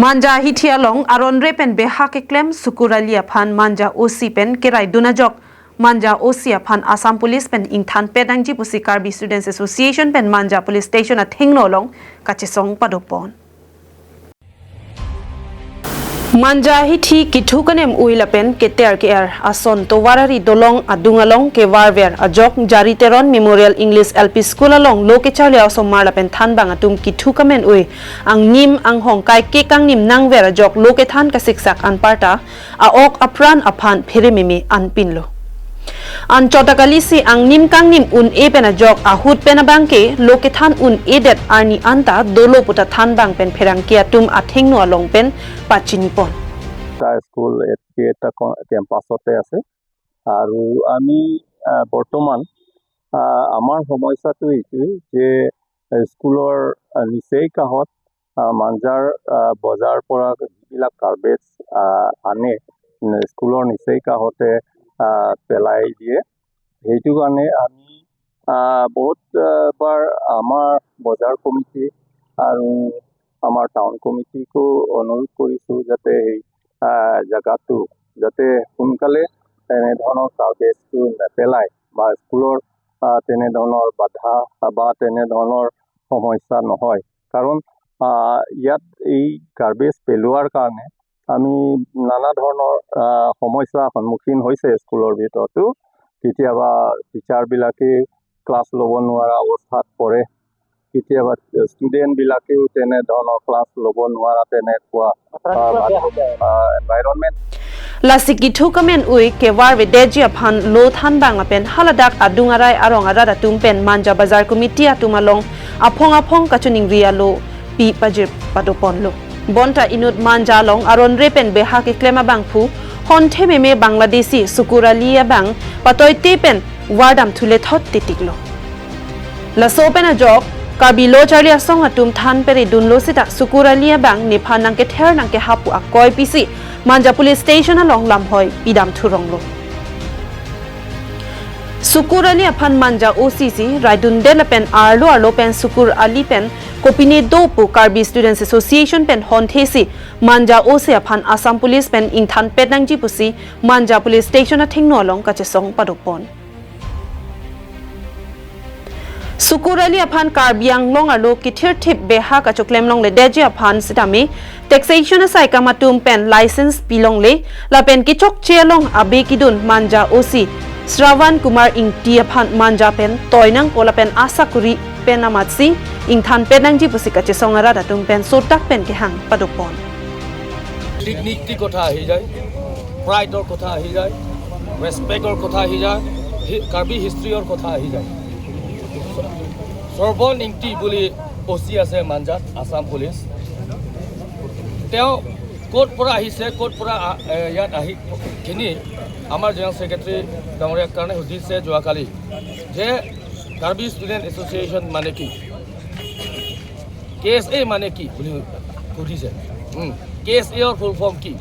Manja hitialong aron repen beha ke klem sukuralia phan manja osi pen kerai dunajok manja osia phan Assam Police pen ingthan pedangji pusi Karbi Students Association pen manja police station at hingnolong kachesong padopon Manja hithi kithukanem uilapen keter kear ason to warari dolong adungalong ke warver ajok jari teron Memorial English LP School along loke charlia sommarla pen thanbang atum kithukamen ui ang nim ang hongkai ke kang nim nangver ajok loke than ka siksak anparta aok apran aphan phirimimi anpinlo an chotakalisi ang nim kang nim un e pen ajok ahut pen abangke loke than un edet arni anta dolo puta thanbang pen pherangkia tum athengno along pen pachinipon school এটা কেম্পাছতে আছে আৰু আমি বৰ্তমান আমাৰ সমস্যাটো এইটোৱেই যে স্কুলৰ নিচেই কাষত মাঞ্জাৰ বজাৰ পৰা যিবিলাক গাৰ্বেজ আনে স্কুলৰ নিচেই কাষতে পেলাই দিয়ে সেইটো কাৰণে আমি বহুতবাৰ আমাৰ বজাৰ কমিটি আৰু আমাৰ টাউন কমিটিকো অনুৰোধ কৰিছোঁ যাতে এই জায়গাটো যাতে সোনকালে তেনেধৰণৰ গাৰ্বেজটো নেপেলায় বা স্কুলৰ তেনেধৰণৰ বাধা বা তেনেধৰণৰ সমস্যা নহয় কাৰণ ইয়াত এই গাৰ্বেজ পেলোৱাৰ কাৰণে আমি নানা ধৰণৰ সমস্যাৰ সন্মুখীন হৈছে স্কুলৰ ভিতৰতো কেতিয়াবা টিচাৰবিলাকে ক্লাছ ল'ব নোৱাৰা অৱস্থাত পৰে কেতিয়াবা ষ্টুডেণ্টবিলাকেও তেনেধৰণৰ ক্লাছ ল'ব নোৱাৰা তেনেকুৱা environment Lasiki thukamen ui ke warwe deji aphan lo than bang apen haladak adungarai arong arada tumpen manja bazar committee atumalong apong kachuning ria lo pi pajir padopon lo bonta inut manja long aron repen beha ke klema bang phu hon thememe bangladeshi sukuralia bang patoi tepen wardam thule thot titiklo la sopen a job Karbi lo charlia song atum than peri dunlo sita sukuralia bang niphan nangke ther nangke hapu akoi pisi manja police station along lam hoi pidam thuronglo Sukuralia phan manja OCC raidun delapen arlo pen sukur ali pen kopine dopu Karbi Students Association pen honthesi manja osia phan Assam Police pen ingthan pedangji pusi manja police station a thingno along kachesong padopon Sukuralia phan Karbiang long alo kithir thip beha ka choklem long le deji phan sitami taxation asai kamatum pen license pilong le la pen kichok chelong abe kidun manja osi Shravan Kumar ing tia phan manja pen toinang pola pen asakuri pen amatsi ing than penangji pusika chesongara datum pen sotak pen ke hang padopon dignity kotha ahi jay pride or kotha ahi jay respect or kotha ahi jay Karbi history or kotha ahi jay Sorbon Ingti বুলি OC আছে মাঞ্জাত Assam police তেওঁ coat পৰা আহিছে coat পৰা ইয়াত আহি কিনি আমাৰ জেনাৰেল সেক্ৰেটাৰী ডাঙৰীয়াৰ কাৰণে সুধিছে যোৱাকালি যে কাৰ্বি ষ্টুডেণ্ট এছ'চিয়েশ্যন মানে কি KSA মানে কি বুলি সুধিছে KSA ৰ ফুল ফৰ্ম কি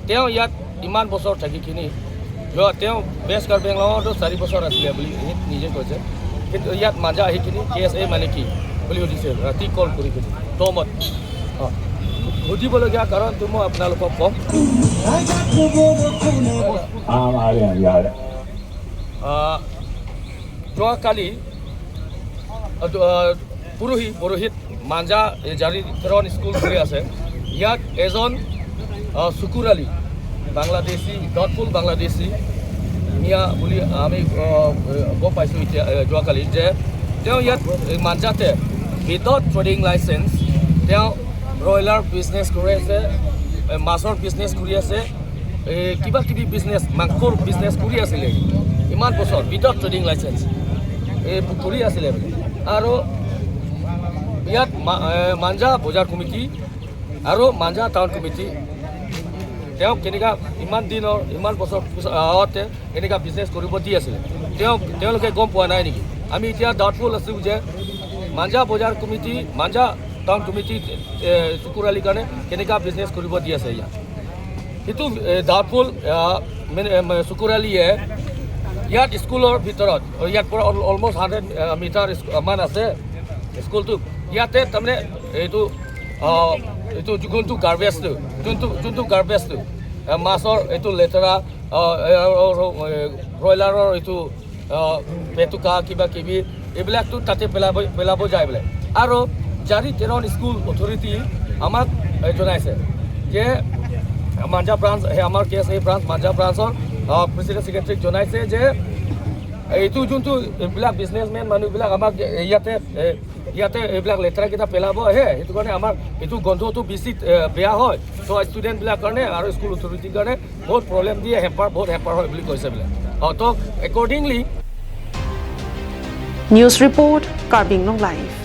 তেওঁ ইয়াত ইমান বছৰ থাকি কিনি তেওঁ বেষ্ট কাৰ্বি আংলঙতো 4 বছৰ আছিলে বুলি নিজে কৈছে কিন্তু ইয়াত মাজা আহি কিনি KSA মানে কি বুলি সুধিছে ৰাতি কল কৰি কিনি তমত সুধিবলগীয়া কাৰণটো মই আপোনালোকক কম যোৱাকালি পৰহিত মাজা জাৰি তেৰণ স্কুল খুলি আছে ইয়াত এজন সুকুৰ আলী বাংলাদেশী ডটফুল বাংলাদেশী মিয়া বুলি আমি গম পাইছোঁ এতিয়া যোৱাকালি যে তেওঁ ইয়াত মাঞ্জাতে উইদাউট ট্ৰেডিং লাইচেঞ্চ তেওঁ ব্ৰইলাৰ বিজনেছ কৰি আছে মাছৰ বিজনেছ কৰি আছে কিবা কিবি বিজনেছ মাংসৰ বিজনেছ কৰি আছিলে ইমান বছৰ উইদাউট ট্ৰেডিং লাইচেঞ্চ কৰি আছিলে আৰু ইয়াত মাঞ্জা বজাৰ কমিটি আৰু মাঞ্জা টাউন কমিটি তেওঁ কেনেকুৱা ইমান দিনৰ ইমান বছৰ আগতে এনেকুৱা বিজনেছ কৰিব দি আছিল তেওঁলোকে গম পোৱা নাই নেকি আমি এতিয়া ডাউটফুল আছোঁ যে মাঞ্জা বজাৰ কমিটি মাঞ্জা টাউন কমিটি চুকুৰ আলীৰ কাৰণে কেনেকুৱা বিজনেছ কৰিব দি আছে ইয়াত সেইটো ডাউটফুল চুকুৰ আলীয়ে ইয়াত স্কুলৰ ভিতৰত ইয়াত পৰা অলমষ্ট 100 মিটাৰ মান আছে স্কুলটো ইয়াতে তাৰমানে এইটো এইটো যোনটো গাৰ্বেজটো যোনটো গাৰ্বেজটো মাছৰ এইটো লেতেৰা ব্ৰইলাৰৰ এইটো পেটুকা কিবা কিবি এইবিলাকতো তাতে পেলাব যায় বোলে আৰু জাৰি তেৰণ স্কুল অথৰিটি আমাক জনাইছে যে মাঞ্জা ব্ৰাঞ্চ আমাৰ কেছ এই ব্ৰাঞ্চ মাঞ্জা ব্ৰাঞ্চৰ প্ৰেচিডেণ্ট ছেক্ৰেটাৰীক জনাইছে যে এইটো যোনটো এইবিলাক বিজনেছমেন মানুহবিলাক আমাক ইয়াতে এইবিলাক লেতেৰাকেইটা পেলাব আহে সেইটো কাৰণে আমাৰ এইটো গন্ধটো বেছি বেয়া হয় তো ষ্টুডেণ্টবিলাক কাৰণে আৰু স্কুল অথৰিটিৰ কাৰণে বহুত প্ৰব্লেম দিয়ে বহুত হেম্পাৰ হয় বুলি কৈছে বোলে তো accordingly News Report, Karbing Long Live.